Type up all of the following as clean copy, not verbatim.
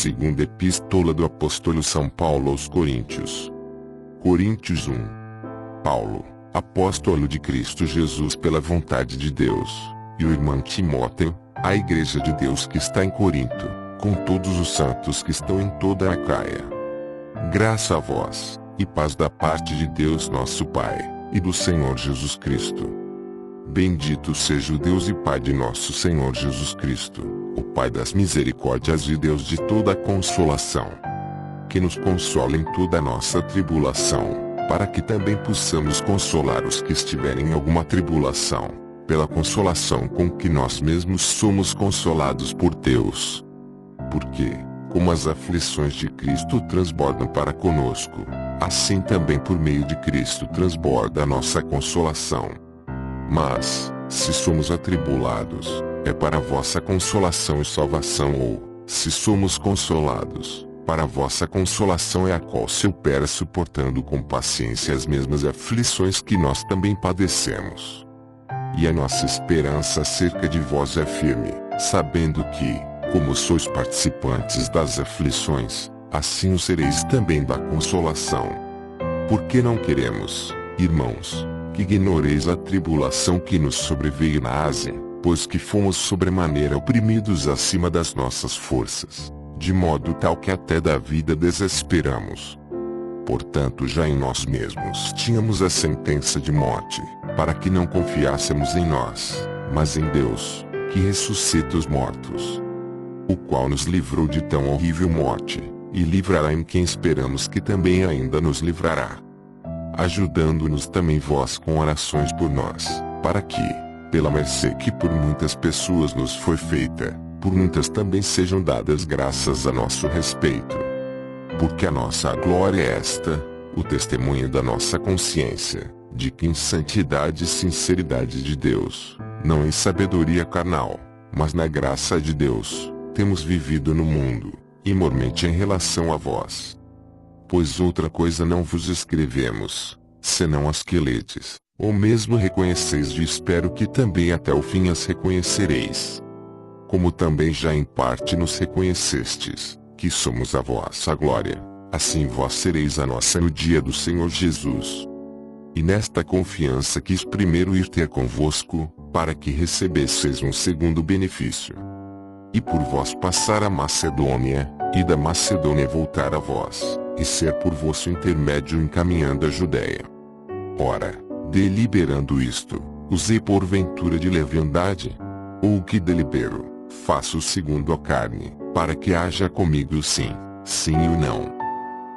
Segunda Epístola do Apóstolo São Paulo aos Coríntios. Coríntios 1. Paulo, apóstolo de Cristo Jesus pela vontade de Deus, e o irmão Timóteo, à Igreja de Deus que está em Corinto, com todos os santos que estão em toda a Acaia. Graça a vós, e paz da parte de Deus nosso Pai, e do Senhor Jesus Cristo. Bendito seja o Deus e Pai de nosso Senhor Jesus Cristo, o Pai das misericórdias e Deus de toda a consolação, que nos consola em toda a nossa tribulação, para que também possamos consolar os que estiverem em alguma tribulação, pela consolação com que nós mesmos somos consolados por Deus. Porque, como as aflições de Cristo transbordam para conosco, assim também por meio de Cristo transborda a nossa consolação. Mas, se somos atribulados, é para a vossa consolação e salvação, ou, se somos consolados, para a vossa consolação é a qual se opera suportando com paciência as mesmas aflições que nós também padecemos. E a nossa esperança acerca de vós é firme, sabendo que, como sois participantes das aflições, assim o sereis também da consolação. Porque não queremos, irmãos, que ignoreis a tribulação que nos sobreveio na Ásia, pois que fomos sobremaneira oprimidos acima das nossas forças, de modo tal que até da vida desesperamos. Portanto, já em nós mesmos tínhamos a sentença de morte, para que não confiássemos em nós, mas em Deus, que ressuscita os mortos, o qual nos livrou de tão horrível morte, e livrará em quem esperamos que também ainda nos livrará, ajudando-nos também vós com orações por nós, para que, pela mercê que por muitas pessoas nos foi feita, por muitas também sejam dadas graças a nosso respeito. Porque a nossa glória é esta, o testemunho da nossa consciência, de que em santidade e sinceridade de Deus, não em sabedoria carnal, mas na graça de Deus, temos vivido no mundo, igualmente em relação a vós. Pois outra coisa não vos escrevemos, senão as que ledes, ou mesmo reconheceis, e espero que também até o fim as reconhecereis. Como também já em parte nos reconhecestes, que somos a vossa glória, assim vós sereis a nossa no dia do Senhor Jesus. E nesta confiança quis primeiro ir ter convosco, para que recebesseis um segundo benefício. E por vós passar a Macedônia, e da Macedônia voltar a vós, e ser por vosso intermédio encaminhando a Judéia. Ora, deliberando isto, usei porventura de leviandade? Ou o que delibero, faço segundo a carne, para que haja comigo o sim, sim e o não.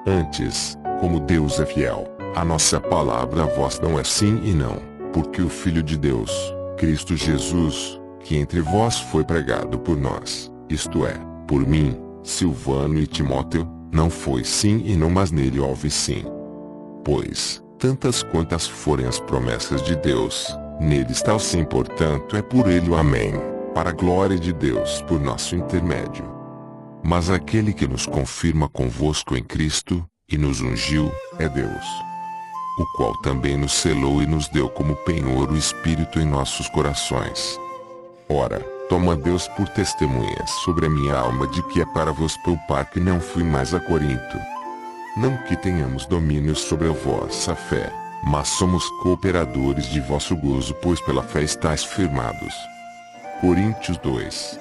Antes, como Deus é fiel, a nossa palavra a vós não é sim e não, porque o Filho de Deus, Cristo Jesus, que entre vós foi pregado por nós, isto é, por mim, Silvano e Timóteo, não foi sim e não, mas nele houve sim. Pois, tantas quantas forem as promessas de Deus, nele está o sim, portanto é por ele o amém, para a glória de Deus por nosso intermédio. Mas aquele que nos confirma convosco em Cristo, e nos ungiu, é Deus, o qual também nos selou e nos deu como penhor o Espírito em nossos corações. Ora, toma Deus por testemunha sobre a minha alma de que é para vos poupar que não fui mais a Corinto. Não que tenhamos domínio sobre a vossa fé, mas somos cooperadores de vosso gozo, pois pela fé estáis firmados. Coríntios 2.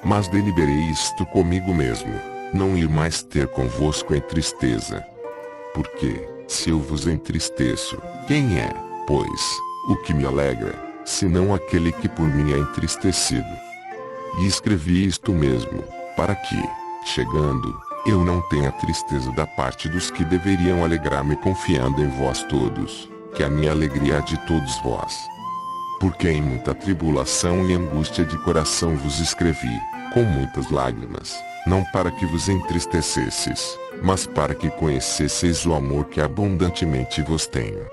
Mas deliberei isto comigo mesmo, não ir mais ter convosco em tristeza. Porque, se eu vos entristeço, quem é, pois, o que me alegra, senão aquele que por mim é entristecido? E escrevi isto mesmo, para que, chegando, eu não tenha tristeza da parte dos que deveriam alegrar-me confiando em vós todos, que a minha alegria é de todos vós. Porque em muita tribulação e angústia de coração vos escrevi, com muitas lágrimas, não para que vos entristecesseis, mas para que conhecesseis o amor que abundantemente vos tenho.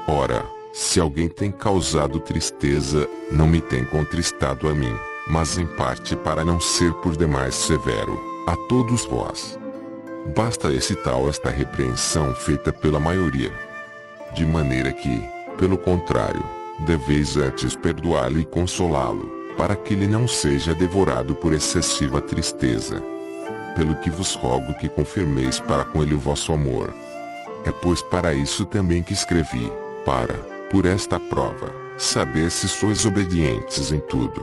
Ora, se alguém tem causado tristeza, não me tem contristado a mim, mas em parte para não ser por demais severo, a todos vós. Basta esse tal esta repreensão feita pela maioria. De maneira que, pelo contrário, deveis antes perdoá-lo e consolá-lo, para que ele não seja devorado por excessiva tristeza. pelo que vos rogo que confirmeis para com ele o vosso amor. É pois para isso também que escrevi, para, por esta prova, saber se sois obedientes em tudo.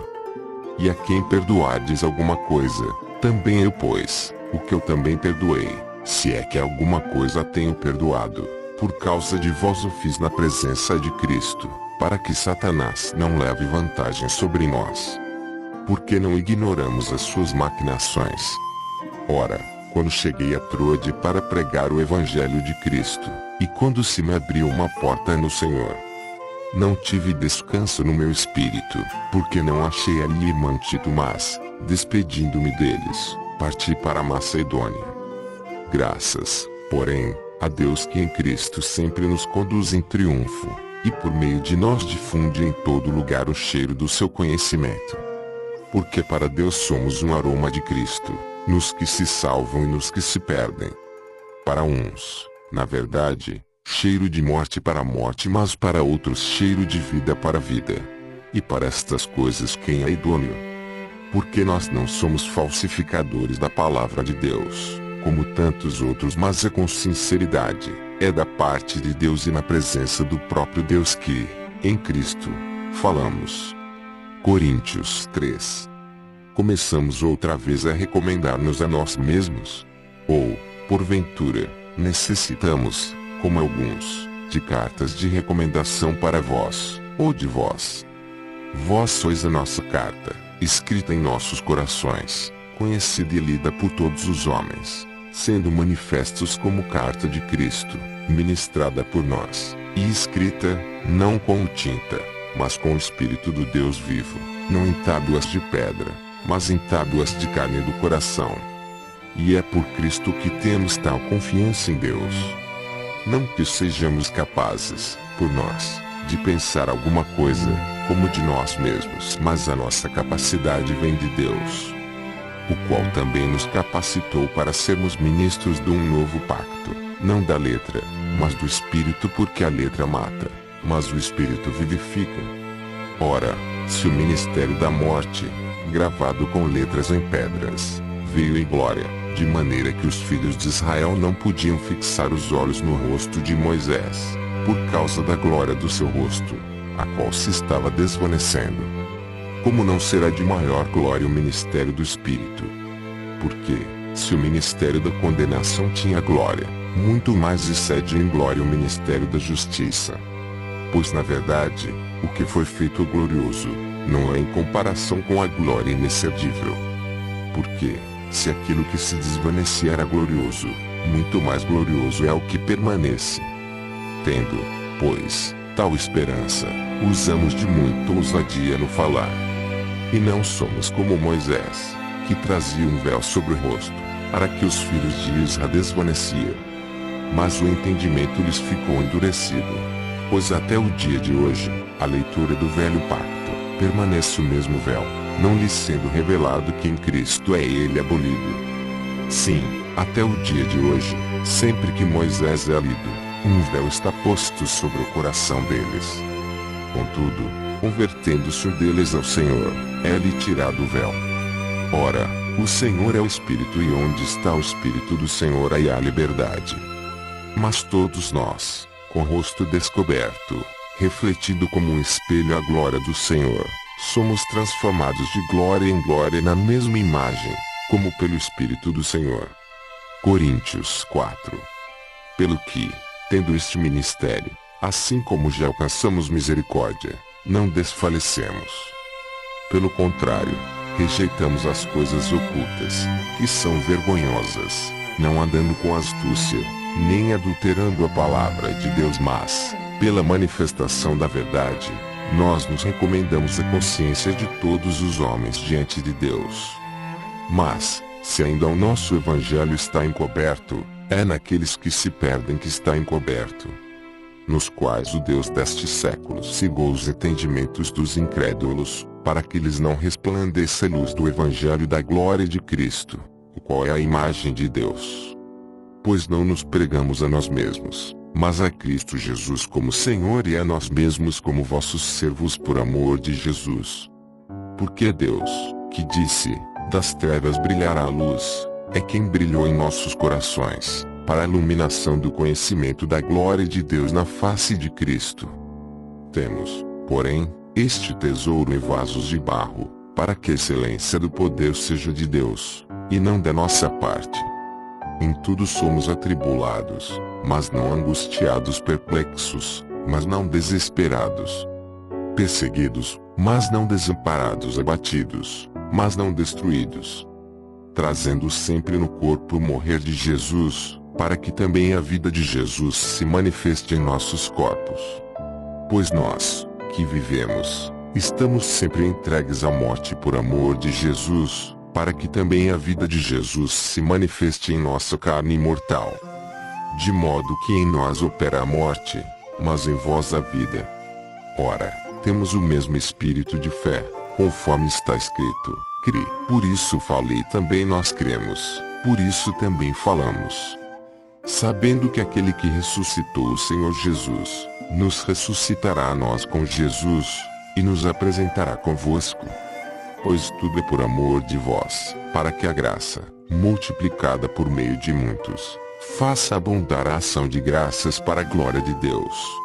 E a quem perdoardes alguma coisa, também eu pois, o que eu também perdoei, se é que alguma coisa tenho perdoado, por causa de vós o fiz na presença de Cristo, para que Satanás não leve vantagem sobre nós. Porque não ignoramos as suas maquinações. Ora, quando cheguei a Troade para pregar o Evangelho de Cristo, e quando se me abriu uma porta no Senhor, não tive descanso no meu espírito, porque não achei ali irmão Tito, mas, despedindo-me deles, parti para a Macedônia. Graças, porém, a Deus que em Cristo sempre nos conduz em triunfo, e por meio de nós difunde em todo lugar o cheiro do seu conhecimento. Porque para Deus somos um aroma de Cristo, nos que se salvam e nos que se perdem. Para uns, na verdade, cheiro de morte para a morte, mas para outros cheiro de vida para a vida. E para estas coisas quem é idôneo? Porque nós não somos falsificadores da palavra de Deus, como tantos outros, mas é com sinceridade, é da parte de Deus e na presença do próprio Deus que, em Cristo, falamos. Coríntios 3. Começamos outra vez a recomendar-nos a nós mesmos? Ou, porventura, necessitamos, como alguns, de cartas de recomendação para vós, ou de vós? Vós sois a nossa carta, escrita em nossos corações, conhecida e lida por todos os homens, sendo manifestos como carta de Cristo, ministrada por nós, e escrita, não com tinta, mas com o Espírito do Deus vivo, não em tábuas de pedra, mas em tábuas de carne do coração. E é por Cristo que temos tal confiança em Deus. Não que sejamos capazes, por nós, de pensar alguma coisa, como de nós mesmos, mas a nossa capacidade vem de Deus, o qual também nos capacitou para sermos ministros de um novo pacto, não da letra, mas do Espírito, porque a letra mata, mas o Espírito vivifica. Ora, se o ministério da morte, gravado com letras em pedras, veio em glória, de maneira que os filhos de Israel não podiam fixar os olhos no rosto de Moisés, por causa da glória do seu rosto, a qual se estava desvanecendo. Como não será de maior glória o ministério do Espírito? Porque, se o ministério da condenação tinha glória, muito mais excede em glória o ministério da justiça. Pois na verdade, o que foi feito glorioso, não é em comparação com a glória inexcedível. Porque, se aquilo que se desvanecia era glorioso, muito mais glorioso é o que permanece. Tendo, pois, tal esperança, usamos de muita ousadia no falar. E não somos como Moisés, que trazia um véu sobre o rosto, para que os filhos de Israel desvanecia. Mas o entendimento lhes ficou endurecido. Pois até o dia de hoje, a leitura do velho pacto, permanece o mesmo véu, não lhes sendo revelado que em Cristo é ele abolido. Sim, até o dia de hoje, sempre que Moisés é lido, um véu está posto sobre o coração deles. Contudo, convertendo-se um deles ao Senhor, é-lhe tirado o véu. Ora, o Senhor é o Espírito, e onde está o Espírito do Senhor aí há liberdade. Mas todos nós, com o rosto descoberto, refletindo como um espelho a glória do Senhor, somos transformados de glória em glória na mesma imagem, como pelo Espírito do Senhor. Coríntios 4. Pelo que, tendo este ministério, assim como já alcançamos misericórdia, não desfalecemos. Pelo contrário, rejeitamos as coisas ocultas, que são vergonhosas, não andando com astúcia, nem adulterando a palavra de Deus, mas, pela manifestação da verdade, nós nos recomendamos a consciência de todos os homens diante de Deus. Mas, se ainda o nosso evangelho está encoberto, é naqueles que se perdem que está encoberto, nos quais o Deus deste século cegou os entendimentos dos incrédulos, para que lhes não resplandeça a luz do evangelho da glória de Cristo, o qual é a imagem de Deus. Pois não nos pregamos a nós mesmos, mas a Cristo Jesus como Senhor, e a nós mesmos como vossos servos por amor de Jesus. Porque é Deus, que disse, das trevas brilhará a luz, é quem brilhou em nossos corações, para a iluminação do conhecimento da glória de Deus na face de Cristo. Temos, porém, este tesouro em vasos de barro, para que a excelência do poder seja de Deus, e não da nossa parte. Em tudo somos atribulados, mas não angustiados, perplexos, mas não desesperados, perseguidos, mas não desamparados, abatidos, mas não destruídos, trazendo sempre no corpo o morrer de Jesus, para que também a vida de Jesus se manifeste em nossos corpos. Pois nós, que vivemos, estamos sempre entregues à morte por amor de Jesus, para que também a vida de Jesus se manifeste em nossa carne imortal. De modo que em nós opera a morte, mas em vós a vida. Ora, temos o mesmo espírito de fé, conforme está escrito: crê. Por isso falei também nós cremos, por isso também falamos. Sabendo que aquele que ressuscitou o Senhor Jesus, nos ressuscitará a nós com Jesus, e nos apresentará convosco. Pois tudo é por amor de vós, para que a graça, multiplicada por meio de muitos, faça abundar a ação de graças para a glória de Deus.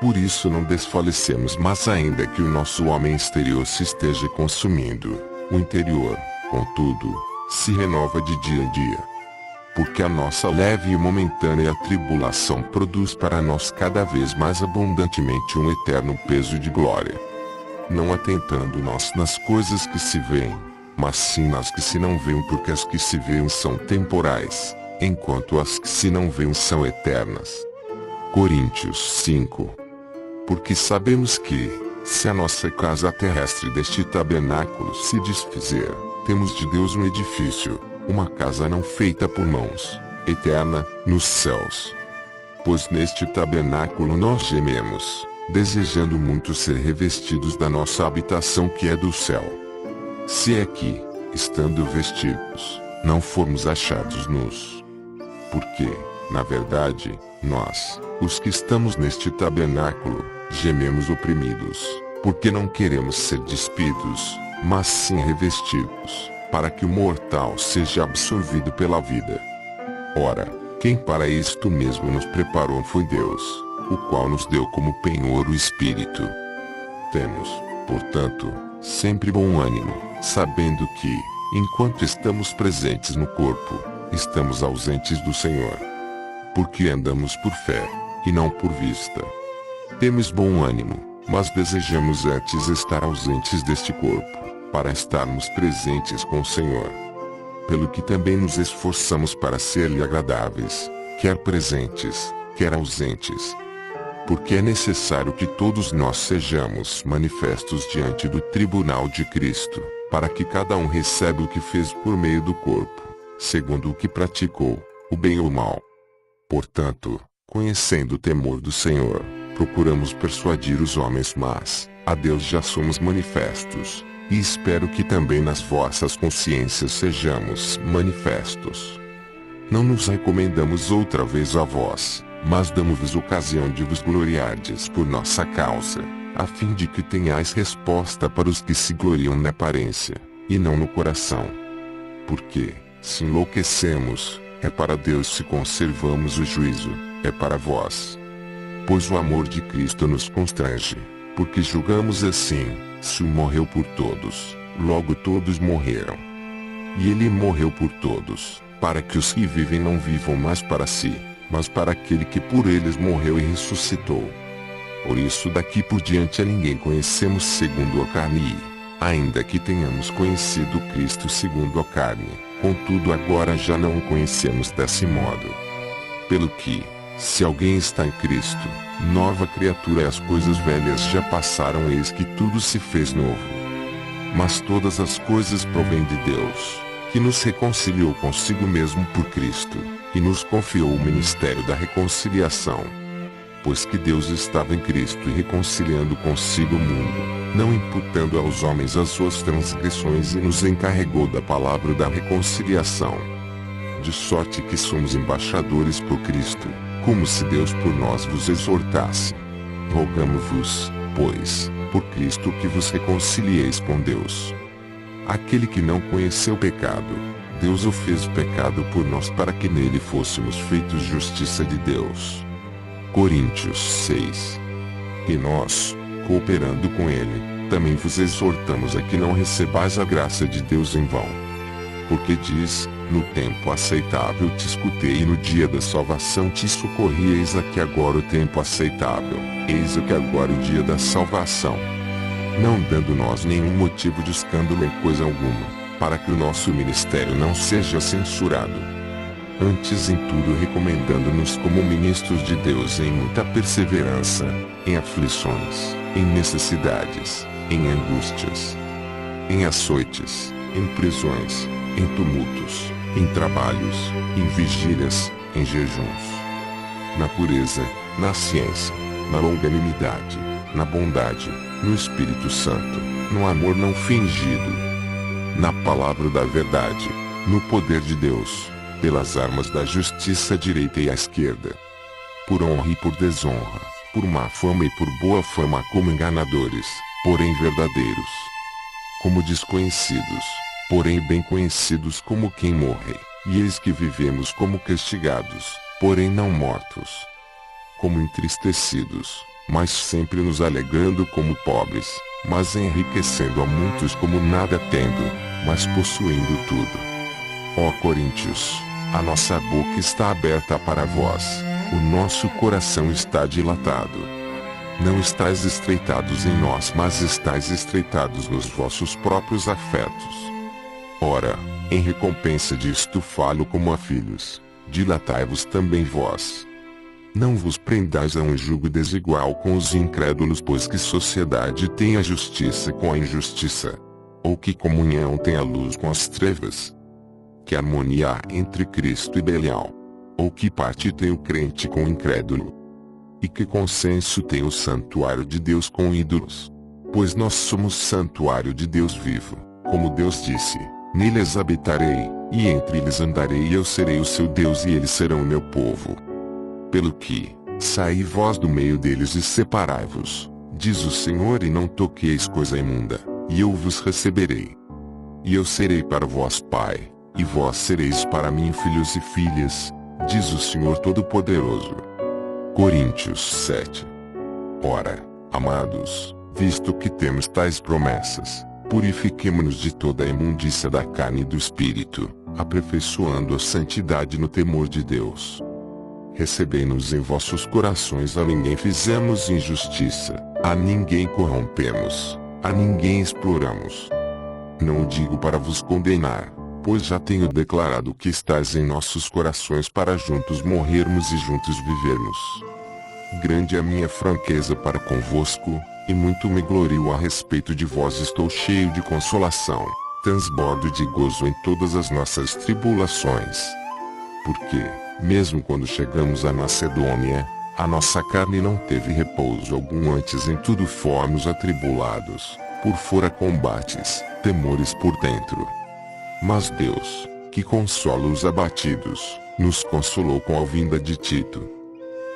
Por isso não desfalecemos, mas ainda que o nosso homem exterior se esteja consumindo, o interior, contudo, se renova de dia em dia. Porque a nossa leve e momentânea tribulação produz para nós cada vez mais abundantemente um eterno peso de glória. Não atentando nós nas coisas que se veem, mas sim nas que se não veem, porque as que se veem são temporais, enquanto as que se não veem são eternas. Coríntios 5. Porque sabemos que, se a nossa casa terrestre deste tabernáculo se desfizer, temos de Deus um edifício, uma casa não feita por mãos, eterna, nos céus. Pois neste tabernáculo nós gememos, desejando muito ser revestidos da nossa habitação que é do céu. Se é que, estando vestidos, não formos achados nus. Porque, na verdade, nós, os que estamos neste tabernáculo, gememos oprimidos, porque não queremos ser despidos, mas sim revestidos, para que o mortal seja absorvido pela vida. Ora, quem para isto mesmo nos preparou foi Deus, o qual nos deu como penhor o Espírito. Temos, portanto, sempre bom ânimo, sabendo que, enquanto estamos presentes no corpo, estamos ausentes do Senhor. Porque andamos por fé, e não por vista. Temos bom ânimo, mas desejamos antes estar ausentes deste corpo, para estarmos presentes com o Senhor. Pelo que também nos esforçamos para ser-lhe agradáveis, quer presentes, quer ausentes. Porque é necessário que todos nós sejamos manifestos diante do tribunal de Cristo, para que cada um receba o que fez por meio do corpo, segundo o que praticou, o bem ou o mal. Portanto, conhecendo o temor do Senhor, procuramos persuadir os homens, mas, a Deus já somos manifestos, e espero que também nas vossas consciências sejamos manifestos. Não nos recomendamos outra vez a vós, mas damos-vos ocasião de vos gloriardes por nossa causa, a fim de que tenhais resposta para os que se gloriam na aparência, e não no coração. Porque, se enlouquecemos, é para Deus; se conservamos o juízo, é para vós. Pois o amor de Cristo nos constrange, porque julgamos assim: se um morreu por todos, logo todos morreram. E ele morreu por todos, para que os que vivem não vivam mais para si, mas para aquele que por eles morreu e ressuscitou. Por isso daqui por diante a ninguém conhecemos segundo a carne, ainda que tenhamos conhecido Cristo segundo a carne, contudo agora já não o conhecemos desse modo. Pelo que, se alguém está em Cristo, nova criatura é; as coisas velhas já passaram, eis que tudo se fez novo. Mas todas as coisas provêm de Deus, que nos reconciliou consigo mesmo por Cristo, e nos confiou o ministério da reconciliação. Pois que Deus estava em Cristo e reconciliando consigo o mundo, não imputando aos homens as suas transgressões, e nos encarregou da palavra da reconciliação. De sorte que somos embaixadores por Cristo, como se Deus por nós vos exortasse. Rogamo-vos, pois, por Cristo, que vos reconcilieis com Deus. Aquele que não conheceu pecado, Deus o fez pecado por nós para que nele fôssemos feitos justiça de Deus. Coríntios 6. E nós, cooperando com ele, também vos exortamos a que não recebais a graça de Deus em vão. Porque diz, no tempo aceitável te escutei e no dia da salvação te socorri, eis aqui agora o tempo aceitável, eis aqui agora o dia da salvação. Não dando nós nenhum motivo de escândalo em coisa alguma, para que o nosso ministério não seja censurado. Antes em tudo recomendando-nos como ministros de Deus em muita perseverança, em aflições, em necessidades, em angústias, em açoites, em prisões, em tumultos, em trabalhos, em vigílias, em jejuns, na pureza, na ciência, na longanimidade, na bondade, no Espírito Santo, no amor não fingido, na palavra da verdade, no poder de Deus, pelas armas da justiça à direita e à esquerda, por honra e por desonra, por má fama e por boa fama, como enganadores, porém verdadeiros, como desconhecidos, porém bem conhecidos, como quem morre, e eis que vivemos como castigados, porém não mortos, como entristecidos, mas sempre nos alegrando como pobres, mas enriquecendo a muitos como nada tendo, mas possuindo tudo. Ó Coríntios, a nossa boca está aberta para vós, o nosso coração está dilatado. Não estáis estreitados em nós, mas estáis estreitados nos vossos próprios afetos. Ora, em recompensa disto falo como a filhos, dilatai-vos também vós. Não vos prendais a um jugo desigual com os incrédulos, pois que sociedade tem a justiça com a injustiça? Ou que comunhão tem a luz com as trevas? Que harmonia há entre Cristo e Belial? Ou que parte tem o crente com o incrédulo? E que consenso tem o santuário de Deus com ídolos? Pois nós somos santuário de Deus vivo, como Deus disse, neles habitarei, e entre eles andarei, e eu serei o seu Deus e eles serão o meu povo. Pelo que, saí vós do meio deles e separai-vos, diz o Senhor, e não toqueis coisa imunda, e eu vos receberei. E eu serei para vós pai, e vós sereis para mim filhos e filhas, diz o Senhor Todo-Poderoso. Coríntios 7. Ora, amados, visto que temos tais promessas, purifiquemo-nos de toda a imundícia da carne e do espírito, aperfeiçoando a santidade no temor de Deus. Recebei-nos em vossos corações, a ninguém fizemos injustiça, a ninguém corrompemos, a ninguém exploramos. Não o digo para vos condenar, pois já tenho declarado que estáis em nossos corações para juntos morrermos e juntos vivermos. Grande é a minha franqueza para convosco, e muito me glorio a respeito de vós, estou cheio de consolação, transbordo de gozo em todas as nossas tribulações. Porque, mesmo quando chegamos à Macedônia, a nossa carne não teve repouso algum, antes em tudo fomos atribulados, por fora combates, temores por dentro. Mas Deus, que consola os abatidos, nos consolou com a vinda de Tito.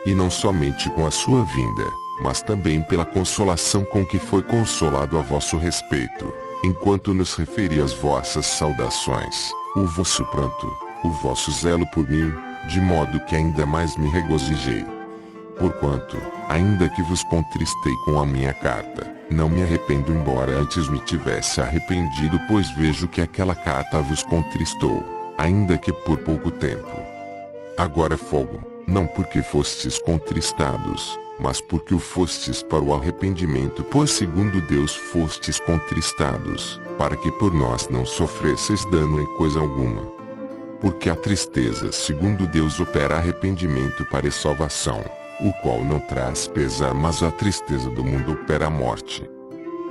E não somente com a sua vinda, mas também pela consolação com que foi consolado a vosso respeito, enquanto nos referi às vossas saudações, o vosso pranto, o vosso zelo por mim, de modo que ainda mais me regozijei. Porquanto, ainda que vos contristei com a minha carta, não me arrependo, embora antes me tivesse arrependido, pois vejo que aquela carta vos contristou, ainda que por pouco tempo. Agora fogo, não porque fostes contristados, mas porque o fostes para o arrependimento, pois segundo Deus fostes contristados, para que por nós não sofresseis dano em coisa alguma. Porque a tristeza segundo Deus opera arrependimento para a salvação, o qual não traz pesar, mas a tristeza do mundo opera a morte.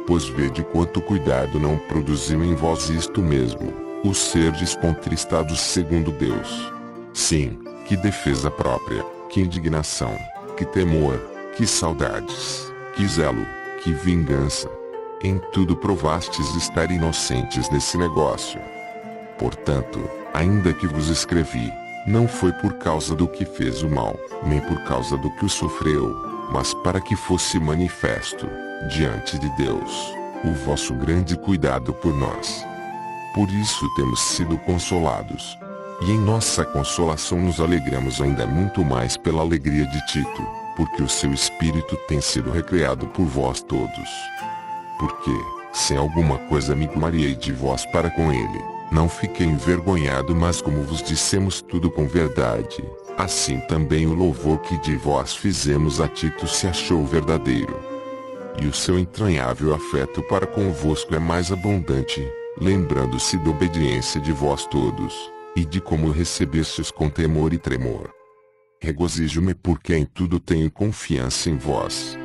Pois vede quanto cuidado não produziu em vós isto mesmo, o serdes contristados segundo Deus. Sim, que defesa própria, que indignação, que temor, que saudades, que zelo, que vingança. Em tudo provastes estar inocentes nesse negócio. Portanto, ainda que vos escrevi, não foi por causa do que fez o mal, nem por causa do que o sofreu, mas para que fosse manifesto, diante de Deus, o vosso grande cuidado por nós. Por isso temos sido consolados. E em nossa consolação nos alegramos ainda muito mais pela alegria de Tito, porque o seu espírito tem sido recreado por vós todos. Porque, se em alguma coisa me gloriei de vós para com ele, não fiquei envergonhado, mas como vos dissemos tudo com verdade, assim também o louvor que de vós fizemos a Tito se achou verdadeiro. E o seu entranhável afeto para convosco é mais abundante, lembrando-se da obediência de vós todos, e de como recebestes com temor e tremor. Regozijo-me porque em tudo tenho confiança em vós.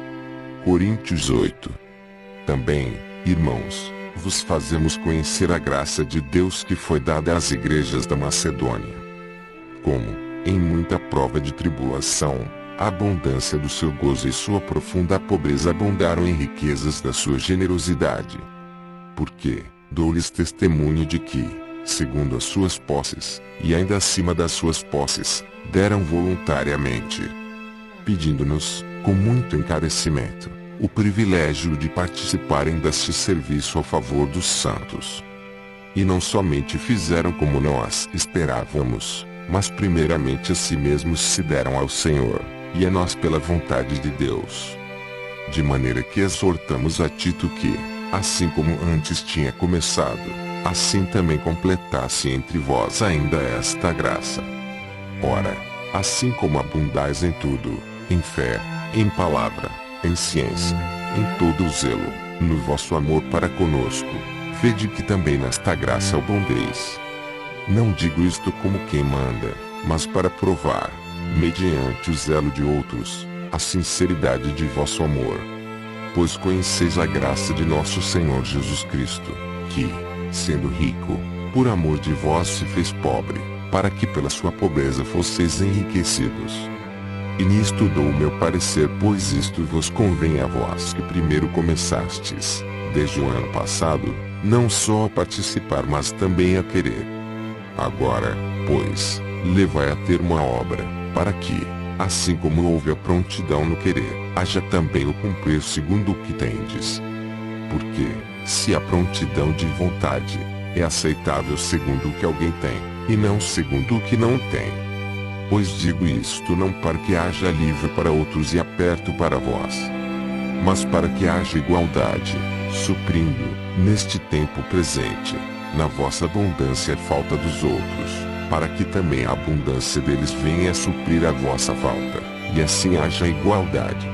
Coríntios 8. Também, irmãos, vos fazemos conhecer a graça de Deus que foi dada às igrejas da Macedônia. Como, em muita prova de tribulação, a abundância do seu gozo e sua profunda pobreza abundaram em riquezas da sua generosidade. Porque, dou-lhes testemunho de que, segundo as suas posses, e ainda acima das suas posses, deram voluntariamente, pedindo-nos, com muito encarecimento, o privilégio de participarem deste serviço a favor dos santos. E não somente fizeram como nós esperávamos, mas primeiramente a si mesmos se deram ao Senhor, e a nós pela vontade de Deus. De maneira que exortamos a Tito que, assim como antes tinha começado, assim também completasse entre vós ainda esta graça. Ora, assim como abundais em tudo, em fé, em palavra, em ciência, em todo o zelo, no vosso amor para conosco, vede que também nesta graça abundeis. Não digo isto como quem manda, mas para provar, mediante o zelo de outros, a sinceridade de vosso amor. Pois conheceis a graça de nosso Senhor Jesus Cristo, que, sendo rico, por amor de vós se fez pobre, para que pela sua pobreza fosseis enriquecidos. E nisto dou o meu parecer, pois isto vos convém a vós que primeiro começastes, desde o ano passado, não só a participar mas também a querer. Agora, pois, levai a termo a obra, para que, assim como houve a prontidão no querer, haja também o cumprir segundo o que tendes. Porque, se a prontidão de vontade, é aceitável segundo o que alguém tem, e não segundo o que não tem. Pois digo isto não para que haja alívio para outros e aperto para vós, mas para que haja igualdade, suprindo, neste tempo presente, na vossa abundância a falta dos outros, para que também a abundância deles venha a suprir a vossa falta, e assim haja igualdade.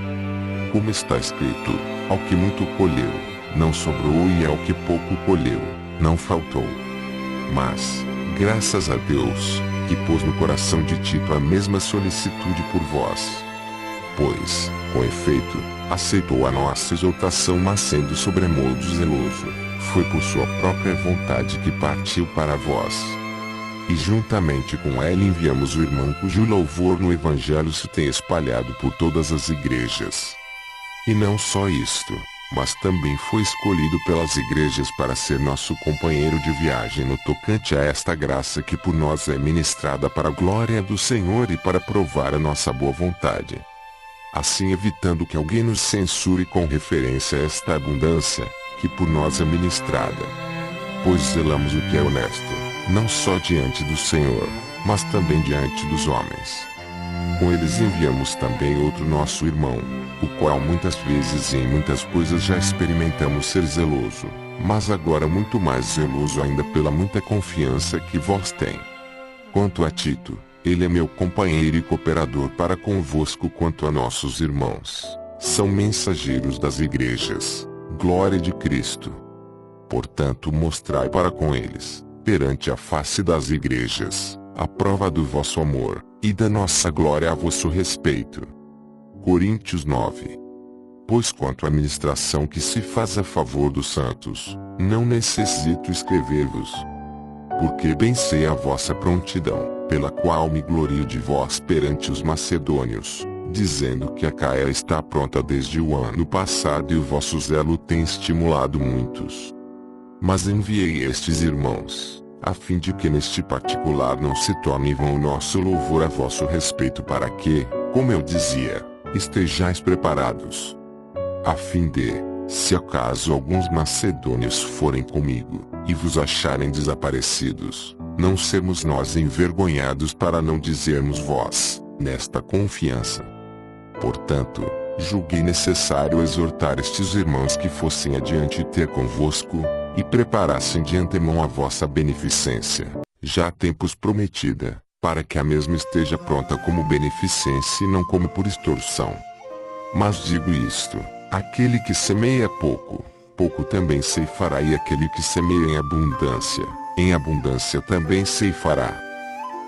Como está escrito, ao que muito colheu, não sobrou, e ao que pouco colheu, não faltou. Mas, graças a Deus, que pôs no coração de Tito a mesma solicitude por vós. Pois, com efeito, aceitou a nossa exortação, mas sendo sobremodo zeloso, foi por sua própria vontade que partiu para vós. E juntamente com ela enviamos o irmão cujo louvor no Evangelho se tem espalhado por todas as igrejas. E não só isto, mas também foi escolhido pelas igrejas para ser nosso companheiro de viagem no tocante a esta graça que por nós é ministrada para a glória do Senhor e para provar a nossa boa vontade. Assim evitando que alguém nos censure com referência a esta abundância, que por nós é ministrada. Pois zelamos o que é honesto, não só diante do Senhor, mas também diante dos homens. Com eles enviamos também outro nosso irmão, o qual muitas vezes e em muitas coisas já experimentamos ser zeloso, mas agora muito mais zeloso ainda pela muita confiança que vós tem. Quanto a Tito, ele é meu companheiro e cooperador para convosco quanto a nossos irmãos, são mensageiros das igrejas, glória de Cristo. Portanto mostrai para com eles, perante a face das igrejas, a prova do vosso amor, e da nossa glória a vosso respeito. Coríntios 9. Pois quanto à ministração que se faz a favor dos santos, não necessito escrever-vos. Porque bem sei a vossa prontidão, pela qual me glorio de vós perante os macedônios, dizendo que a Acaia está pronta desde o ano passado e o vosso zelo tem estimulado muitos. Mas enviei estes irmãos, a fim de que neste particular não se torne vão o nosso louvor a vosso respeito, para que, como eu dizia, estejais preparados. A fim de, Se acaso alguns macedônios forem comigo, e vos acharem desaparecidos, não sermos nós envergonhados para não dizermos vós, nesta confiança. Portanto, julguei necessário exortar estes irmãos que fossem adiante ter convosco, e preparassem de antemão a vossa beneficência, já há tempos prometida, para que a mesma esteja pronta como beneficência e não como por extorsão. Mas digo isto: aquele que semeia pouco, pouco também ceifará, e aquele que semeia em abundância também ceifará.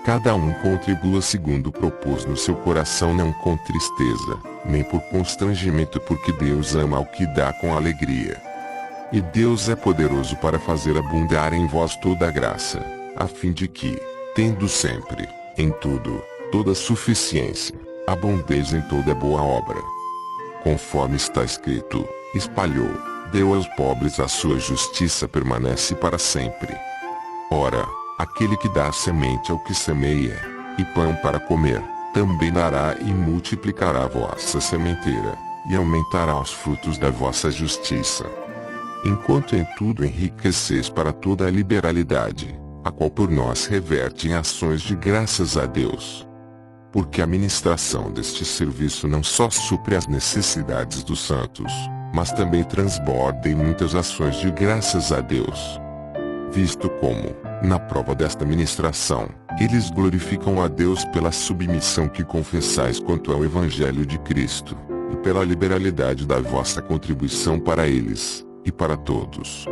Cada um contribua segundo propôs no seu coração, não com tristeza, nem por constrangimento, porque Deus ama ao que dá com alegria. E Deus é poderoso para fazer abundar em vós toda a graça, a fim de que, tendo sempre, em tudo, toda suficiência, abundeis em toda boa obra. Conforme está escrito, espalhou, deu aos pobres, a sua justiça permanece para sempre. Ora, aquele que dá semente ao que semeia, e pão para comer, também dará e multiplicará a vossa sementeira, e aumentará os frutos da vossa justiça. Enquanto em tudo enriqueceis para toda a liberalidade, a qual por nós reverte em ações de graças a Deus. Porque a ministração deste serviço não só supre as necessidades dos santos, mas também transborda em muitas ações de graças a Deus. Visto como, na prova desta ministração, eles glorificam a Deus pela submissão que confessais quanto ao Evangelho de Cristo, e pela liberalidade da vossa contribuição para eles, e para todos.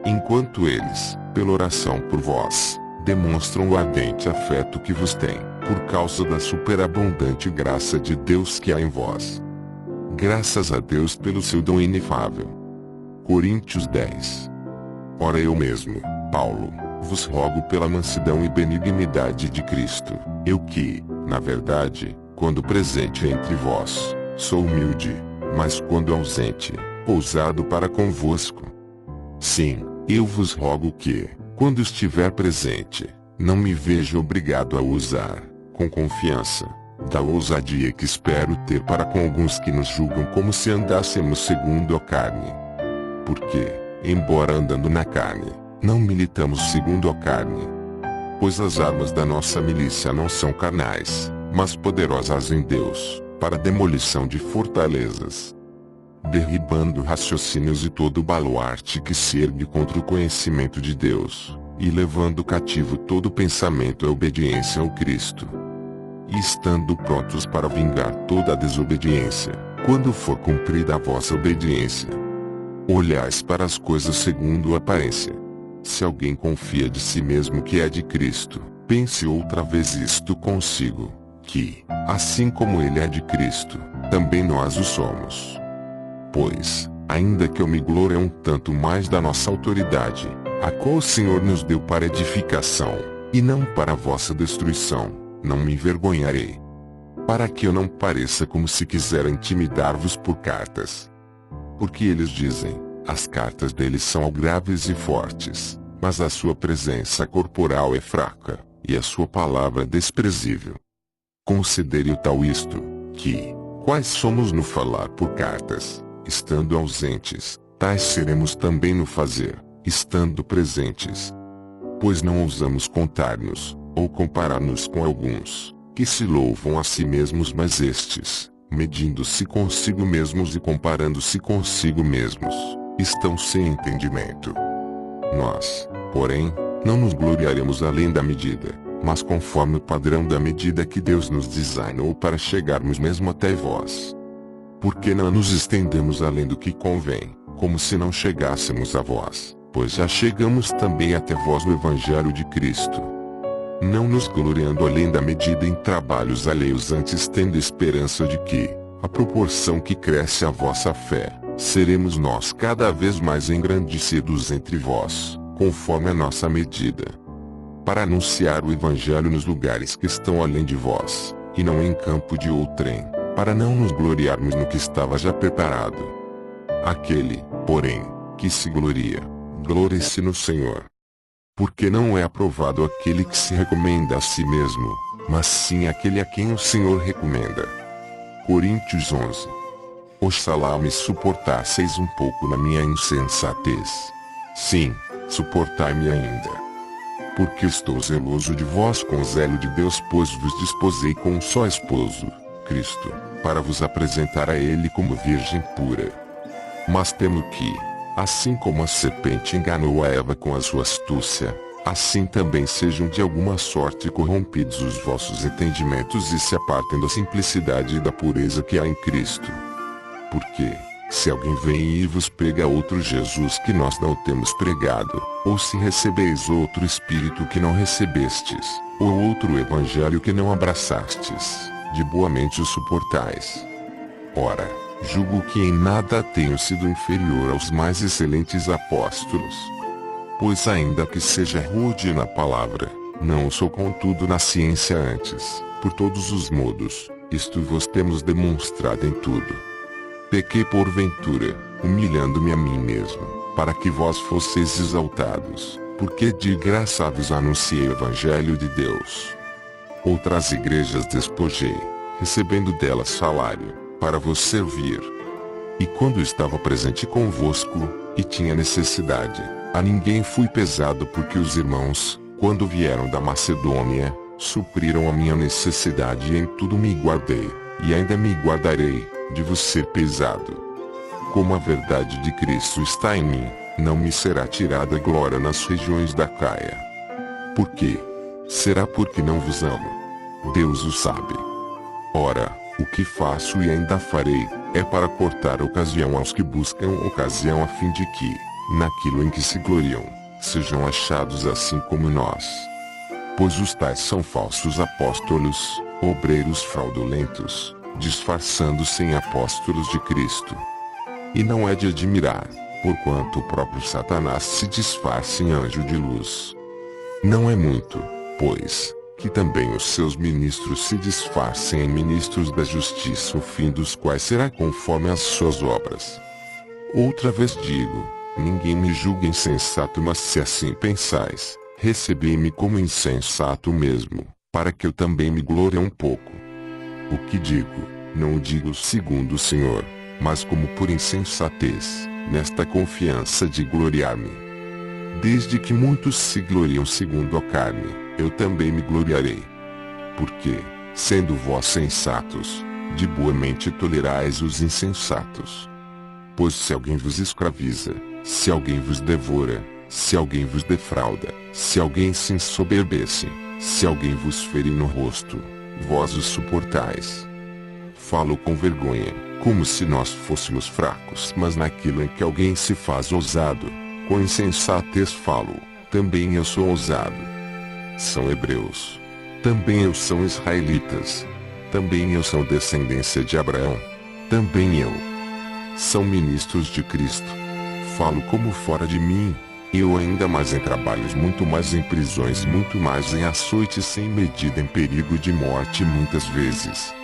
Enquanto eles, pela oração por vós, demonstram o ardente afeto que vos têm, por causa da superabundante graça de Deus que há em vós. Graças a Deus pelo seu dom inefável. Coríntios 10. Ora eu mesmo, Paulo, vos rogo pela mansidão e benignidade de Cristo, eu que, na verdade, quando presente entre vós, sou humilde, mas quando ausente, ousado para convosco. Sim, eu vos rogo que, quando estiver presente, não me veja obrigado a usar, com confiança, da ousadia que espero ter para com alguns que nos julgam como se andássemos segundo a carne. Porque, embora andando na carne, não militamos segundo a carne. Pois as armas da nossa milícia não são carnais, mas poderosas em Deus, para a demolição de fortalezas, derribando raciocínios e todo baluarte que se ergue contra o conhecimento de Deus, e levando cativo todo pensamento à obediência ao Cristo. E estando prontos para vingar toda a desobediência, quando for cumprida a vossa obediência. Olhais para as coisas segundo a aparência. Se alguém confia de si mesmo que é de Cristo, pense outra vez isto consigo, que, assim como ele é de Cristo, também nós o somos. Pois, ainda que eu me glorie um tanto mais da nossa autoridade, a qual o Senhor nos deu para edificação, e não para a vossa destruição, não me envergonharei. Para que eu não pareça como se quisera intimidar-vos por cartas. Porque eles dizem, as cartas deles são graves e fortes, mas a sua presença corporal é fraca, e a sua palavra desprezível. Considere o tal isto, que, quais somos no falar por cartas, estando ausentes, tais seremos também no fazer, estando presentes. Pois não ousamos contar-nos, ou comparar-nos com alguns, que se louvam a si mesmos, mas estes, medindo-se consigo mesmos e comparando-se consigo mesmos, estão sem entendimento. Nós, porém, não nos gloriaremos além da medida, mas conforme o padrão da medida que Deus nos designou para chegarmos mesmo até vós. Porque não nos estendemos além do que convém, como se não chegássemos a vós, pois já chegamos também até vós no Evangelho de Cristo. Não nos gloriando além da medida em trabalhos alheios, antes tendo esperança de que, à proporção que cresce a vossa fé, seremos nós cada vez mais engrandecidos entre vós, conforme a nossa medida. Para anunciar o Evangelho nos lugares que estão além de vós, e não em campo de outrem, para não nos gloriarmos no que estava já preparado. Aquele, porém, que se gloria, glorie-se no Senhor. Porque não é aprovado aquele que se recomenda a si mesmo, mas sim aquele a quem o Senhor recomenda. Coríntios 11. Oxalá me suportasseis um pouco na minha insensatez. Sim, suportai-me ainda. Porque estou zeloso de vós com o zelo de Deus, pois vos desposei com um só esposo, Cristo, para vos apresentar a Ele como virgem pura. Mas temo que, assim como a serpente enganou a Eva com a sua astúcia, assim também sejam de alguma sorte corrompidos os vossos entendimentos e se apartem da simplicidade e da pureza que há em Cristo. Porque, se alguém vem e vos prega outro Jesus que nós não temos pregado, ou se recebeis outro Espírito que não recebestes, ou outro Evangelho que não abraçastes, de boa mente o suportais. Ora, julgo que em nada tenho sido inferior aos mais excelentes apóstolos. Pois ainda que seja rude na palavra, não sou contudo na ciência antes, por todos os modos, isto vos temos demonstrado em tudo. Pequei porventura, humilhando-me a mim mesmo, para que vós fosseis exaltados, porque de graça vos anunciei o Evangelho de Deus. Outras igrejas despojei, recebendo delas salário, para vos servir. E quando estava presente convosco, e tinha necessidade, a ninguém fui pesado, porque os irmãos, quando vieram da Macedônia, supriram a minha necessidade e em tudo me guardei, e ainda me guardarei, de vos ser pesado. Como a verdade de Cristo está em mim, não me será tirada a glória nas regiões da Caia. Por quê? Será porque não vos amo? Deus o sabe. Ora, o que faço e ainda farei, é para cortar ocasião aos que buscam ocasião, a fim de que, naquilo em que se gloriam, sejam achados assim como nós. Pois os tais são falsos apóstolos, obreiros fraudulentos, disfarçando-se em apóstolos de Cristo. E não é de admirar, porquanto o próprio Satanás se disfarça em anjo de luz. Não é muito, pois, que também os seus ministros se disfarcem em ministros da justiça, o fim dos quais será conforme as suas obras. Outra vez digo, ninguém me julgue insensato, mas se assim pensais, recebei-me como insensato mesmo, para que eu também me glorie um pouco. O que digo, não o digo segundo o Senhor, mas como por insensatez, nesta confiança de gloriar-me. Desde que muitos se gloriam segundo a carne, eu também me gloriarei. Porque, sendo vós sensatos, de boa mente tolerais os insensatos. Pois se alguém vos escraviza, se alguém vos devora, se alguém vos defrauda, se alguém se ensoberbece, se alguém vos ferir no rosto, vós os suportais. Falo com vergonha, como se nós fôssemos fracos, mas naquilo em que alguém se faz ousado, com insensatez falo, também eu sou ousado. São hebreus. Também eu sou israelitas. Também eu sou descendência de Abraão. Também eu. São ministros de Cristo. Falo como fora de mim, eu ainda mais em trabalhos, muito mais em prisões, muito mais em açoites sem medida, em perigo de morte muitas vezes.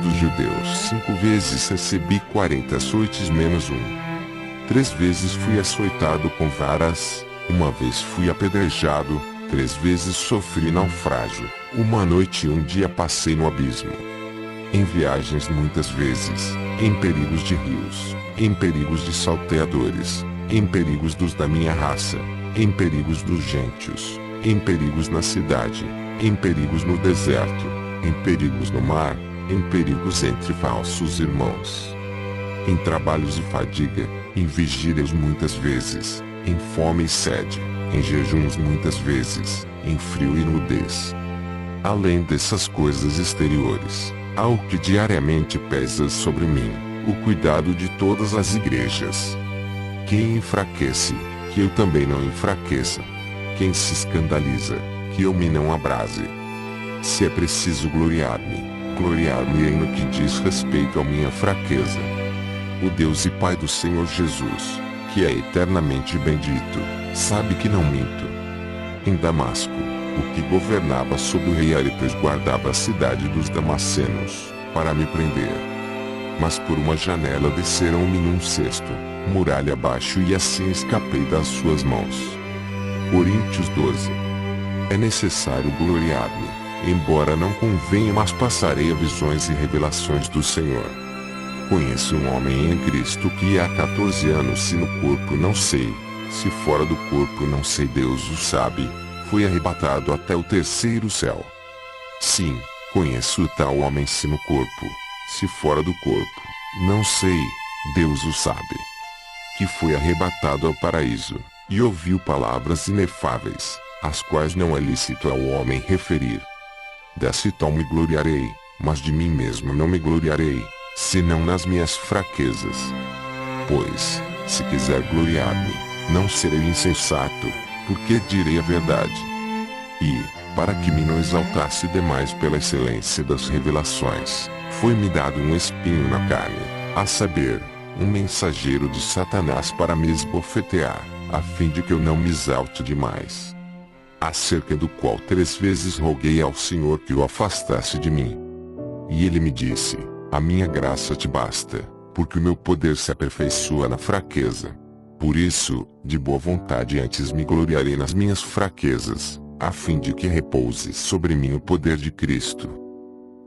Dos judeus 5 vezes recebi 40 açoites menos um. 3 vezes fui açoitado com varas, 1 vez fui apedrejado, 3 vezes sofri naufrágio, 1 noite e 1 dia passei no abismo. Em viagens muitas vezes, em perigos de rios, em perigos de salteadores, em perigos dos da minha raça, em perigos dos gentios, em perigos na cidade, em perigos no deserto, em perigos no mar, em perigos entre falsos irmãos. Em trabalhos e fadiga, em vigílias muitas vezes, em fome e sede, em jejuns muitas vezes, em frio e nudez. Além dessas coisas exteriores, há o que diariamente pesa sobre mim, o cuidado de todas as igrejas. Quem enfraquece, que eu também não enfraqueça. Quem se escandaliza, que eu me não abrase. Se é preciso gloriar-me, gloriar-me-ei no que diz respeito à minha fraqueza. O Deus e Pai do Senhor Jesus, que é eternamente bendito, sabe que não minto. Em Damasco, o que governava sob o rei Aretas guardava a cidade dos damascenos, para me prender. Mas por uma janela desceram-me num cesto, muralha abaixo, e assim escapei das suas mãos. Coríntios 12. É necessário gloriar-me, embora não convenha, mas passarei a visões e revelações do Senhor. conheço um homem em Cristo que há 14 anos, se no corpo não sei, se fora do corpo não sei, Deus o sabe, foi arrebatado até o terceiro céu. Sim, conheço tal homem, se no corpo, se fora do corpo, não sei, Deus o sabe, que foi arrebatado ao paraíso, e ouviu palavras inefáveis, as quais não é lícito ao homem referir. Desse tal me gloriarei, mas de mim mesmo não me gloriarei, senão nas minhas fraquezas. Pois, se quiser gloriar-me, não serei insensato, porque direi a verdade. E, para que me não exaltasse demais pela excelência das revelações, foi-me dado um espinho na carne, a saber, um mensageiro de Satanás para me esbofetear, a fim de que eu não me exalte demais. Acerca do qual 3 vezes roguei ao Senhor que o afastasse de mim. E ele me disse: a minha graça te basta, porque o meu poder se aperfeiçoa na fraqueza. Por isso, de boa vontade antes me gloriarei nas minhas fraquezas, a fim de que repouse sobre mim o poder de Cristo.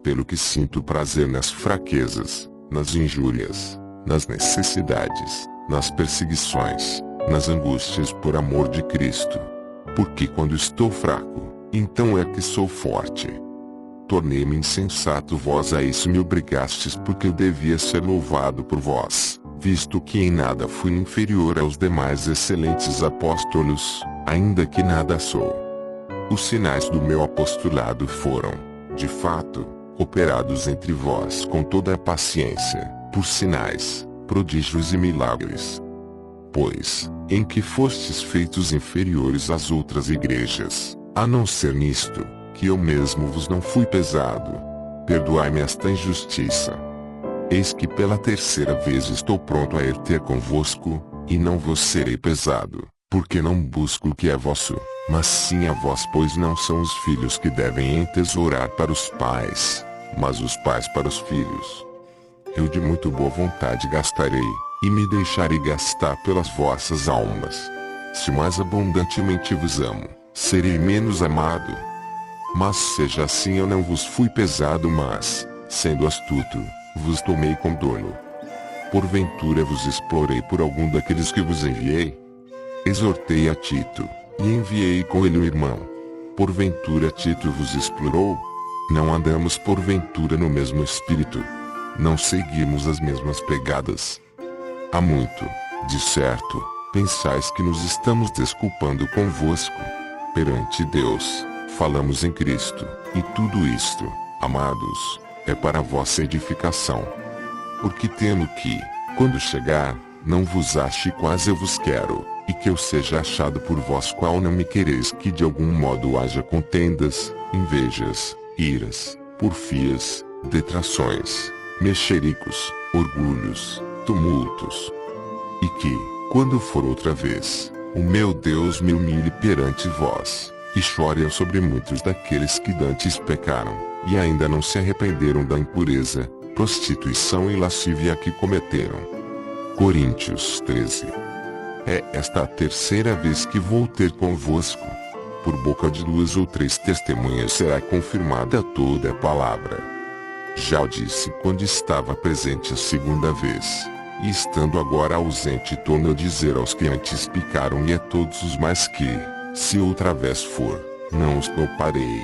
Pelo que sinto prazer nas fraquezas, nas injúrias, nas necessidades, nas perseguições, nas angústias por amor de Cristo. Porque quando estou fraco, então é que sou forte. Tornei-me insensato, vós a isso me obrigastes, porque eu devia ser louvado por vós, visto que em nada fui inferior aos demais excelentes apóstolos, ainda que nada sou. Os sinais do meu apostolado foram, de fato, operados entre vós com toda a paciência, por sinais, prodígios e milagres. Pois, em que fostes feitos inferiores às outras igrejas, a não ser nisto, que eu mesmo vos não fui pesado. Perdoai-me esta injustiça. Eis que pela 3ª vez estou pronto a ir ter convosco, e não vos serei pesado, porque não busco o que é vosso, mas sim a vós, pois não são os filhos que devem entesourar para os pais, mas os pais para os filhos. Eu de muito boa vontade gastarei, e me deixarei gastar pelas vossas almas. Se mais abundantemente vos amo, serei menos amado. Mas seja assim, eu não vos fui pesado, mas, sendo astuto, vos tomei com dolo. Porventura vos explorei por algum daqueles que vos enviei? Exortei a Tito, e enviei com ele o irmão. Porventura Tito vos explorou? Não andamos porventura no mesmo espírito? Não seguimos as mesmas pegadas? Há muito, de certo, pensais que nos estamos desculpando convosco. Perante Deus, falamos em Cristo, e tudo isto, amados, é para a vossa edificação. Porque temo que, quando chegar, não vos ache quase eu vos quero, e que eu seja achado por vós, qual não me quereis que de algum modo haja contendas, invejas, iras, porfias, detrações, mexericos, orgulhos, tumultos. E que, quando for outra vez, o meu Deus me humilhe perante vós, e chore sobre muitos daqueles que dantes pecaram, e ainda não se arrependeram da impureza, prostituição e lascívia que cometeram. Coríntios 13. É esta a 3ª vez que vou ter convosco. Por boca de 2 ou 3 testemunhas será confirmada toda a palavra. Já o disse quando estava presente a 2ª vez. E estando agora ausente, torno a dizer aos que antes pecaram e a todos os mais que, se outra vez for, não os pouparei.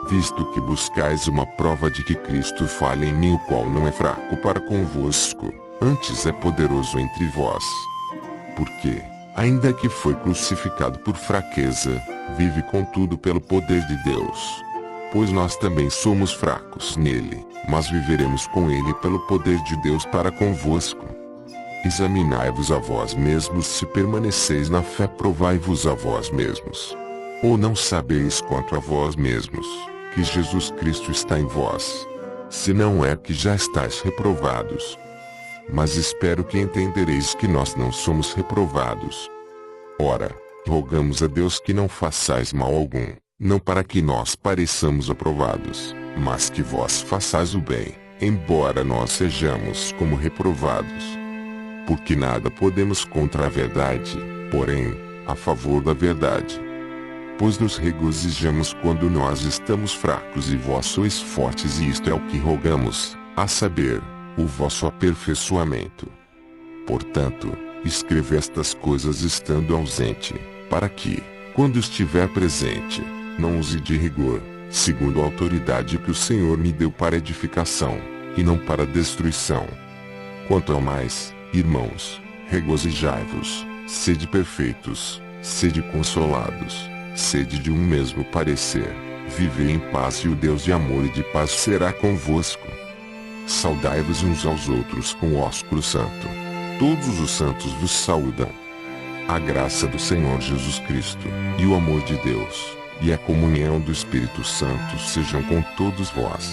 Visto que buscais uma prova de que Cristo fale em mim, o qual não é fraco para convosco, antes é poderoso entre vós. Porque, ainda que foi crucificado por fraqueza, vive contudo pelo poder de Deus. Pois nós também somos fracos nele, mas viveremos com ele pelo poder de Deus para convosco. Examinai-vos a vós mesmos, se permaneceis na fé, provai-vos a vós mesmos. Ou não sabeis quanto a vós mesmos, que Jesus Cristo está em vós? Se não é que já estáis reprovados. Mas espero que entendereis que nós não somos reprovados. Ora, rogamos a Deus que não façais mal algum, não para que nós pareçamos aprovados, mas que vós façais o bem, embora nós sejamos como reprovados. Porque nada podemos contra a verdade, porém, a favor da verdade. Pois nos regozijamos quando nós estamos fracos e vós sois fortes, e isto é o que rogamos, a saber, o vosso aperfeiçoamento. Portanto, escrevo estas coisas estando ausente, para que, quando estiver presente, não use de rigor, segundo a autoridade que o Senhor me deu para edificação, e não para destruição. Quanto ao mais, irmãos, regozijai-vos, sede perfeitos, sede consolados, sede de um mesmo parecer, vivei em paz e o Deus de amor e de paz será convosco. Saudai-vos uns aos outros com ósculo santo. Todos os santos vos saúdam. A graça do Senhor Jesus Cristo, e o amor de Deus, e a comunhão do Espírito Santo sejam com todos vós.